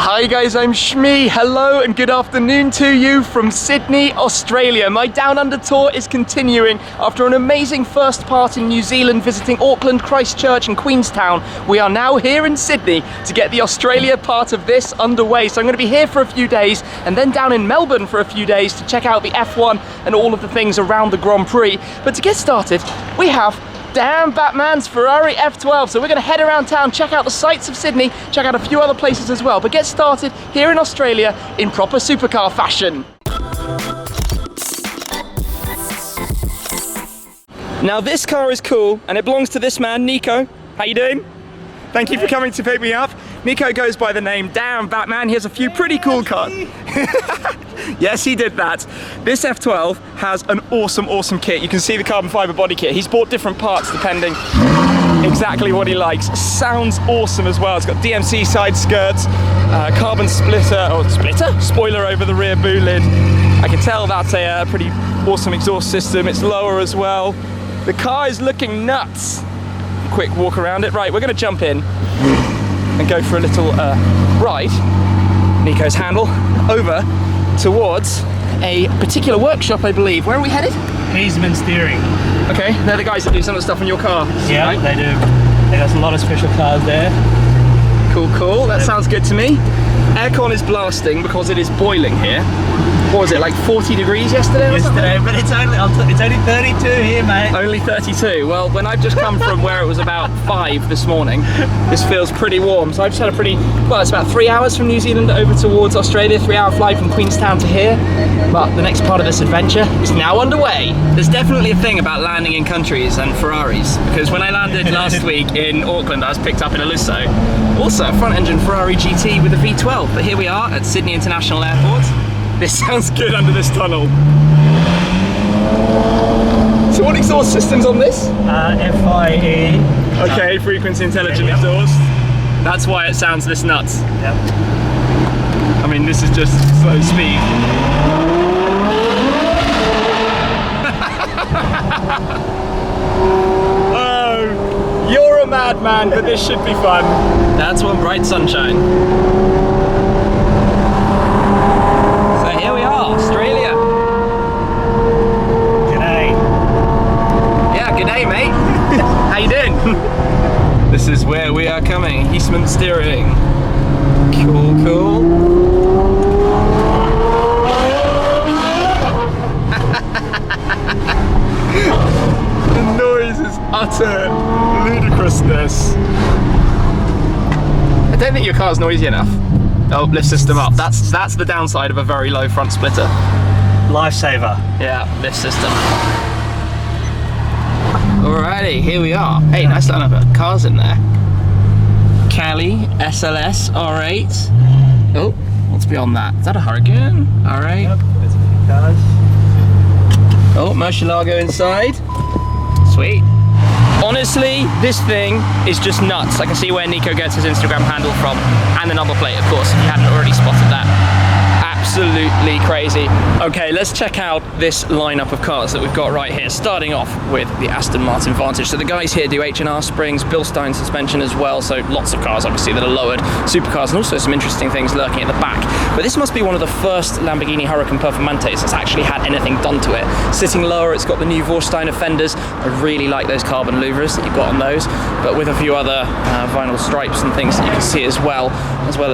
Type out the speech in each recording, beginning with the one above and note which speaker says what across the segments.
Speaker 1: Hi guys, I'm Shmee. Hello and good afternoon to you from Sydney, Australia. My Down Under tour is continuing after an amazing first part in New Zealand visiting Auckland, Christchurch and Queenstown. We are now here in Sydney to get the Australia part of this underway. So I'm going to be here for a few days and then down in Melbourne for a few days to check out the F1 and all of the things around the Grand Prix. But to get started, we have damn Batman's Ferrari F12. So we're going to head around town, check out the sights of Sydney, check out a few other places as well. But get started here in Australia in proper supercar fashion. Now this car is cool and it belongs to this man, Nico. How you doing? Thank you for coming to pick me up. Nico goes by the name Damn Batman. He has a few pretty cool cars. Yes, he did that. This F12 has an awesome kit. You can see the carbon fiber body kit. He's bought different parts depending exactly what he likes. Sounds awesome as well. It's got DMC side skirts, carbon spoiler over the rear boot lid. I can tell that's a pretty awesome exhaust system. It's lower as well. The car is looking nuts. Quick walk around it. Right, we're going to jump in and go for a little ride. Nico's handle over towards a particular workshop, I believe. Where are we headed?
Speaker 2: Heasman Steering.
Speaker 1: Okay, they're the guys that do some of the stuff on your car.
Speaker 2: Yeah, right? They do. There's a lot of special cars there.
Speaker 1: Cool. That sounds good to me. Aircon is blasting because it is boiling here. What was it, like 40 degrees yesterday or something?
Speaker 2: But it's only 32 here, mate.
Speaker 1: Only 32? Well, when I've just come from where it was about 5 this morning, this feels pretty warm. So I've just had a it's about 3 hours from New Zealand over towards Australia, 3-hour flight from Queenstown to here. But the next part of this adventure is now underway. There's definitely a thing about landing in countries and Ferraris, because when I landed last week in Auckland, I was picked up in a Lusso. Also a front engine Ferrari GT with a V12. But here we are at Sydney International Airport. This sounds good under this tunnel. So what exhaust system's on this?
Speaker 2: FIE.
Speaker 1: Okay, frequency intelligent exhaust. That's why it sounds this nuts.
Speaker 2: Yep.
Speaker 1: I mean, this is just slow speed. Oh, you're a madman, but this should be fun. That's one bright sunshine. Australia.
Speaker 2: G'day.
Speaker 1: Yeah, g'day, mate. How you doing? This is where we are coming. Heasman Steering. Cool. The noise is utter ludicrousness. I don't think your car's noisy enough. Oh, lift system up. That's the downside of a very low front splitter.
Speaker 2: Lifesaver.
Speaker 1: Yeah, lift system. Alrighty, here we are. Hey, nice lineup of cars in there. Cali, SLS, R8. Oh, what's beyond that? Is that a Huracan? Alright.
Speaker 2: Yep, there's a few cars.
Speaker 1: Oh, Murcielago inside. Sweet. Honestly, this thing is just nuts. I can see where Nico gets his Instagram handle from, and the number plate, of course, if you hadn't already spotted that. Absolutely crazy. Okay, let's check out this lineup of cars that we've got right here, starting off with the Aston Martin Vantage. So the guys here do H&R springs, Bilstein suspension as well, so lots of cars obviously that are lowered, supercars, and also some interesting things lurking at the back. But this must be one of the first Lamborghini Huracan Performantes that's actually had anything done to it. Sitting lower, it's got the new Vorsteiner fenders. I really like those carbon louvers that you've got on those, but with a few other vinyl stripes and things that you can see as well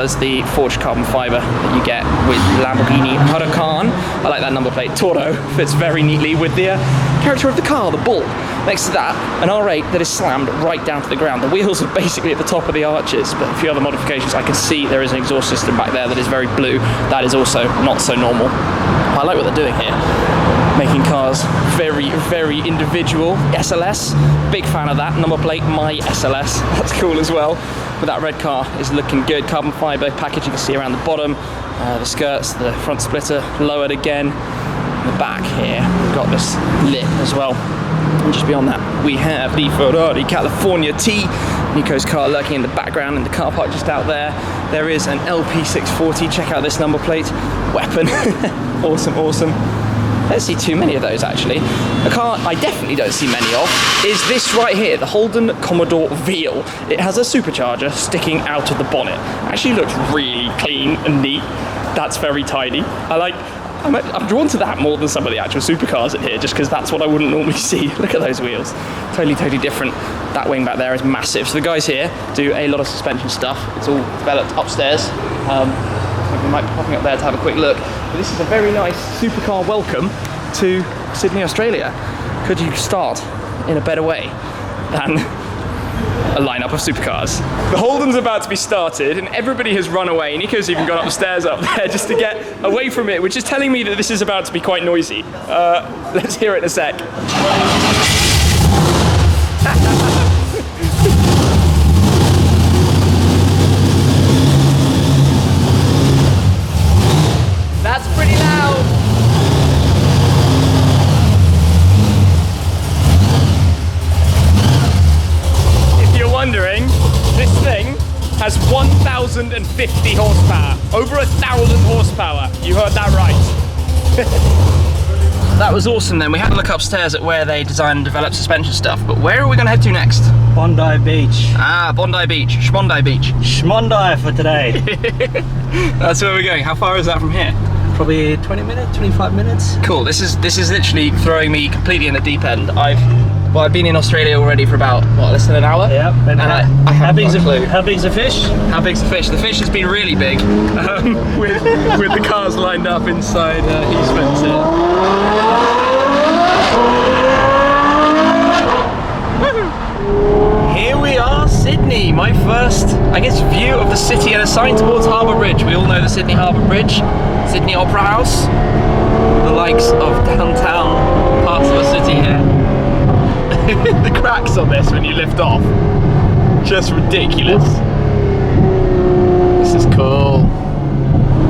Speaker 1: as the forged carbon fiber that you get with Lamborghini Huracan. I like that number plate. Toro fits very neatly with the character of the car, the bull. Next to that, an R8 that is slammed right down to the ground. The wheels are basically at the top of the arches, but a few other modifications. I can see there is an exhaust system back there that is very blue. That is also not so normal. I like what they're doing here. Making cars very individual. SLS, big fan of that. Number plate, my SLS. That's cool as well. But that red car is looking good. Carbon fiber package you can see around the bottom. The skirts, the front splitter lowered again. The back here, we've got this lit as well. And just beyond that, we have the Ferrari California T. Nico's car lurking in the background in the car park just out there. There is an LP640. Check out this number plate. Weapon. Awesome. I don't see too many of those actually. A car I definitely don't see many of is this right here, the Holden Commodore Veal. It has a supercharger sticking out of the bonnet. Actually looks really clean and neat. That's very tidy. I'm drawn to that more than some of the actual supercars in here, just because that's what I wouldn't normally see. Look at those wheels. Totally different. That wing back there is massive. So the guys here do a lot of suspension stuff. It's all developed upstairs. We might be popping up there to have a quick look. But this is a very nice supercar welcome to Sydney, Australia. Could you start in a better way than a lineup of supercars? The Holden's about to be started and everybody has run away. Nico's even gone upstairs up there just to get away from it, which is telling me that this is about to be quite noisy. Let's hear it in a sec. That's pretty loud. Wondering, this thing has 1,050 horsepower, over 1,000 horsepower. You heard that right. That was awesome then. We had a look upstairs at where they design and develop suspension stuff, but where are we going to head to next?
Speaker 2: Bondi Beach.
Speaker 1: Ah, Bondi Beach, Schmondi Beach.
Speaker 2: Schmondi for today.
Speaker 1: That's where we're going. How far is that from here?
Speaker 2: Probably 20 minutes, 25 minutes.
Speaker 1: Cool, this is literally throwing me completely in the deep end. I've been in Australia already for about, what, less than an hour?
Speaker 2: Yeah. And
Speaker 1: I haven't got a clue.
Speaker 2: How big's the fish?
Speaker 1: How big's the fish? The fish has been really big, with the cars lined up inside Heasman Steering. Here we are, Sydney. My first, I guess, view of the city and a sign towards Harbour Bridge. We all know the Sydney Harbour Bridge, Sydney Opera House, the likes of downtown parts of the city here. The cracks on this when you lift off, just ridiculous. This is cool.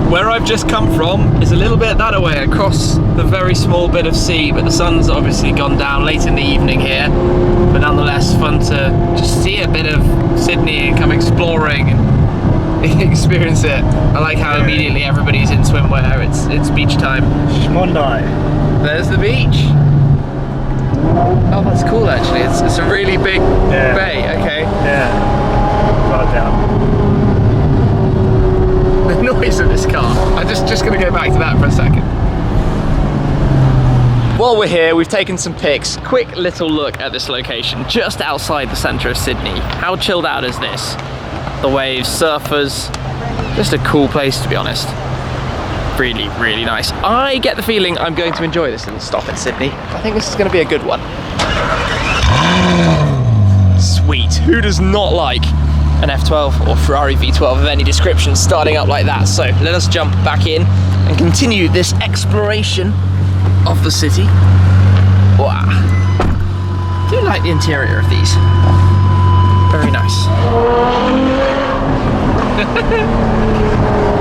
Speaker 1: Where I've just come from is a little bit that way across the very small bit of sea, but the sun's obviously gone down late in the evening here, but nonetheless fun to just see a bit of Sydney and come exploring and experience it. I like how immediately everybody's in swimwear. It's beach time.
Speaker 2: Schmondi.
Speaker 1: There's the beach. Oh, that's cool actually. It's a really big bay, okay.
Speaker 2: Yeah. Right down.
Speaker 1: The noise of this car. I'm just gonna go back to that for a second. While we're here, we've taken some pics. Quick little look at this location, just outside the centre of Sydney. How chilled out is this? The waves, surfers, just a cool place to be honest. Really nice. I get the feeling I'm going to enjoy this little stop in Sydney. I think this is going to be a good one. Sweet. Who does not like an F12 or Ferrari V12 of any description starting up like that? So let us jump back in and continue this exploration of the city. Wow. I do like the interior of these. Very nice.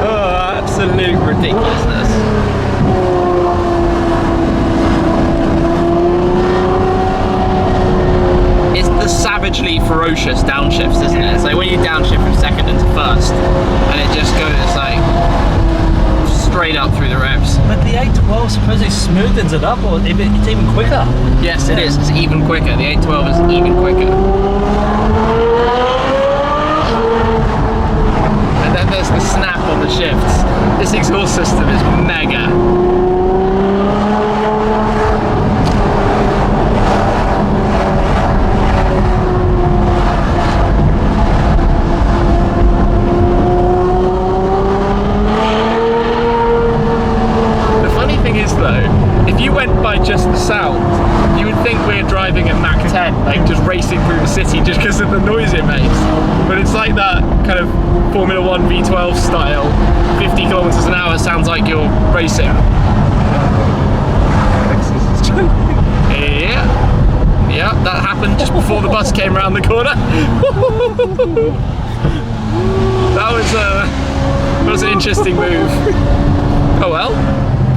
Speaker 1: Oh, absolute ridiculousness. It's the savagely ferocious downshifts, isn't it? It's like when you downshift from second into first, and it just goes like straight up through the revs.
Speaker 2: But the 812 supposedly smoothens it up, or it's even quicker.
Speaker 1: Yes, it is. It's even quicker. The 812 is even quicker. And then there's the snap on the shifts. This exhaust system is mega. The funny thing is though, if you went by just the sound, you would think we're driving a Mach 10, like just racing through the city just because of the noise it makes. But it's like that kind of Formula 1 V12 style, 50 kilometers an hour sounds like you're racing. Yeah, that happened just before the bus came around the corner. That was an interesting move. Oh well,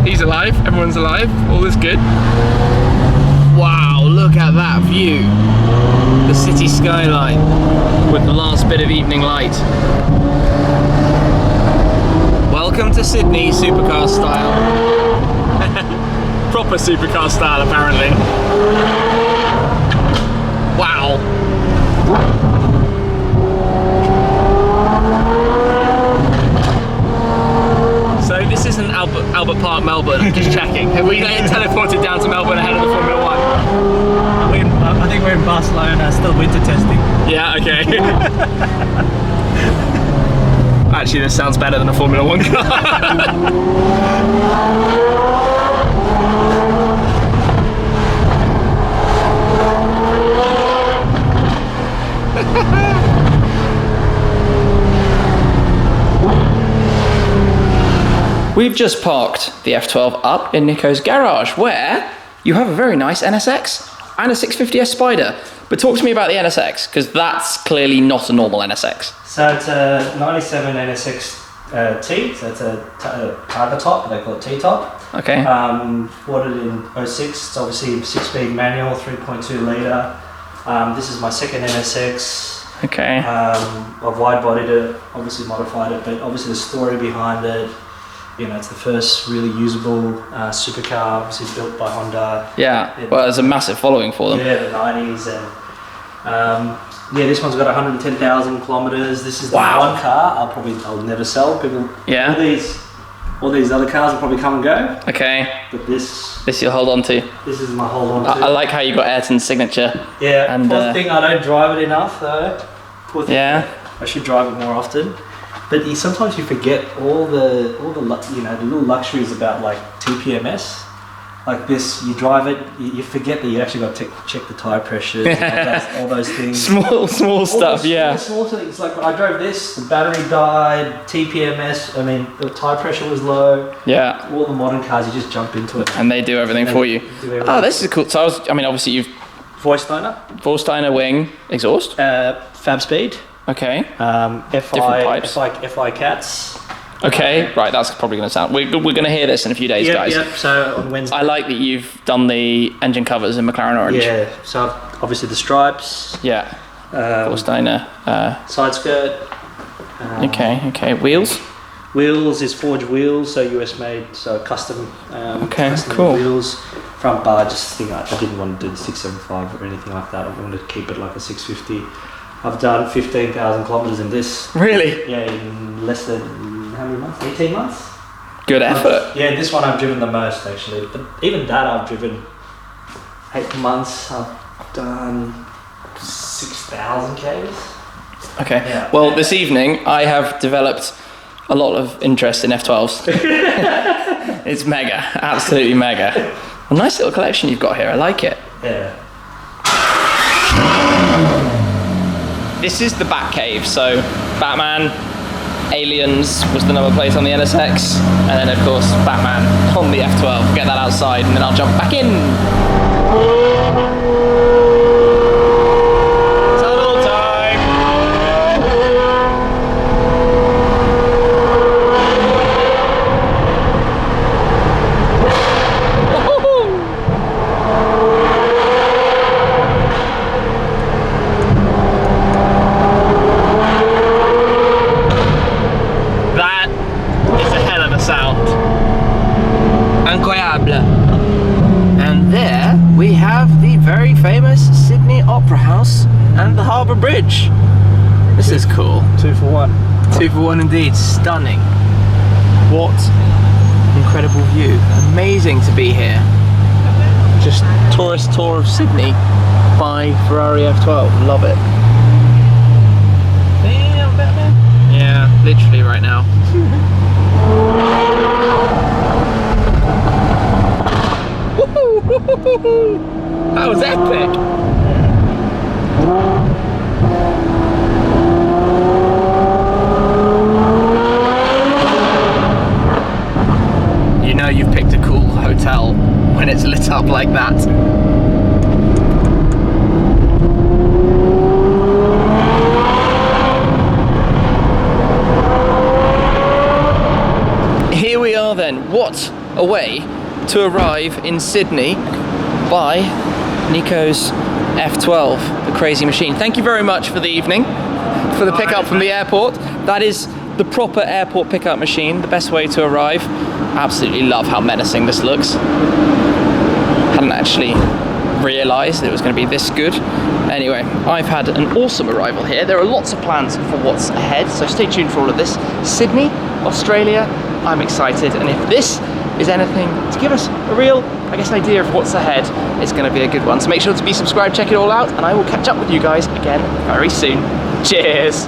Speaker 1: he's alive, everyone's alive, all is good. Wow, look at that view. The city skyline with the last bit of evening light. Welcome to Sydney, supercar style. Proper supercar style, apparently. Wow. So this isn't Albert Park, Melbourne. I'm just checking. Have we teleported down to Melbourne ahead of the Formula One?
Speaker 2: I think we're in Barcelona, still winter testing.
Speaker 1: Yeah, okay. Actually, this sounds better than a Formula One car. We've just parked the F12 up in Nico's garage, where you have a very nice NSX and a 650S Spider. But talk to me about the NSX, because that's clearly not a normal NSX.
Speaker 2: So it's a 97 NSX T, so it's a Tiger top, they call it T-top.
Speaker 1: Okay.
Speaker 2: Ordered in 06, it's obviously 6-speed manual, 3.2 litre. This is my second NSX.
Speaker 1: Okay.
Speaker 2: I've wide bodied it, obviously modified it, but obviously the story behind it, you know, it's the first really usable supercar, obviously built by Honda.
Speaker 1: Yeah, well, there's a massive following for them.
Speaker 2: Yeah, the 90s, and yeah, this one's got 110,000 kilometers. This is the one car I'll never sell. People,
Speaker 1: yeah.
Speaker 2: All these other cars will probably come and go.
Speaker 1: Okay.
Speaker 2: But this
Speaker 1: you'll hold on to.
Speaker 2: This is my hold on to.
Speaker 1: I like how you got Ayrton's signature.
Speaker 2: Yeah.
Speaker 1: And
Speaker 2: poor thing, I don't drive it enough though. Poor thing.
Speaker 1: Yeah.
Speaker 2: I should drive it more often. But sometimes you forget all the the little luxuries about like TPMS. Like this, you drive it, you forget that you actually got to check the tire pressure, all those things.
Speaker 1: Small stuff, yeah.
Speaker 2: Small things. Like when I drove this, the battery died, TPMS. I mean, the tire pressure was low.
Speaker 1: Yeah.
Speaker 2: All the modern cars, you just jump into it,
Speaker 1: and they do everything for you. Oh, this is cool. So obviously you've Vorsteiner wing exhaust.
Speaker 2: Fab speed.
Speaker 1: Okay.
Speaker 2: FI cats.
Speaker 1: Okay, right, that's probably going to sound... We're going to hear this in a few days, guys.
Speaker 2: Yeah, so on Wednesday...
Speaker 1: I like that you've done the engine covers in McLaren orange.
Speaker 2: Yeah, so obviously the stripes.
Speaker 1: Yeah, Vorsteiner.
Speaker 2: Side skirt.
Speaker 1: Okay, wheels?
Speaker 2: Wheels is forged wheels, so US made, so custom, custom
Speaker 1: cool.
Speaker 2: wheels. Front bar, I didn't want to do the 675 or anything like that. I wanted to keep it like a 650. I've done 15,000 kilometers in this.
Speaker 1: Really?
Speaker 2: Yeah, in less than, how many months? 18 months?
Speaker 1: Good effort.
Speaker 2: Yeah, this one I've driven the most actually. But even that I've driven 8 months. I've done 6,000 Ks.
Speaker 1: Okay.
Speaker 2: Yeah.
Speaker 1: Well, this evening I have developed a lot of interest in F12s. It's mega, absolutely mega. A nice little collection you've got here. I like it.
Speaker 2: Yeah.
Speaker 1: This is the Batcave, so Batman, Aliens was the number plate on the NSX, and then of course Batman on the F12. Get that outside and then I'll jump back in. Tunnel time! And there we have the very famous Sydney Opera House and the Harbour Bridge. This is cool.
Speaker 2: 2 for 1.
Speaker 1: 2 for 1 indeed. Stunning. What incredible view. Amazing to be here. Just tourist tour of Sydney by Ferrari F12. Love it. Damn, Batman. Yeah, literally right now. That was epic! You know you've picked a cool hotel when it's lit up like that. Here we are then. What a way to arrive in Sydney by Nico's F12, the crazy machine. Thank you very much for the evening, for the pickup from the airport. That is the proper airport pickup machine, the best way to arrive. Absolutely love how menacing this looks. Hadn't actually realised it was going to be this good. Anyway, I've had an awesome arrival here. There are lots of plans for what's ahead, so stay tuned for all of this. Sydney, Australia, I'm excited, and if this is anything to give us a real, I guess, idea of what's ahead, it's going to be a good one. So make sure to be subscribed, check it all out, and I will catch up with you guys again very soon. Cheers!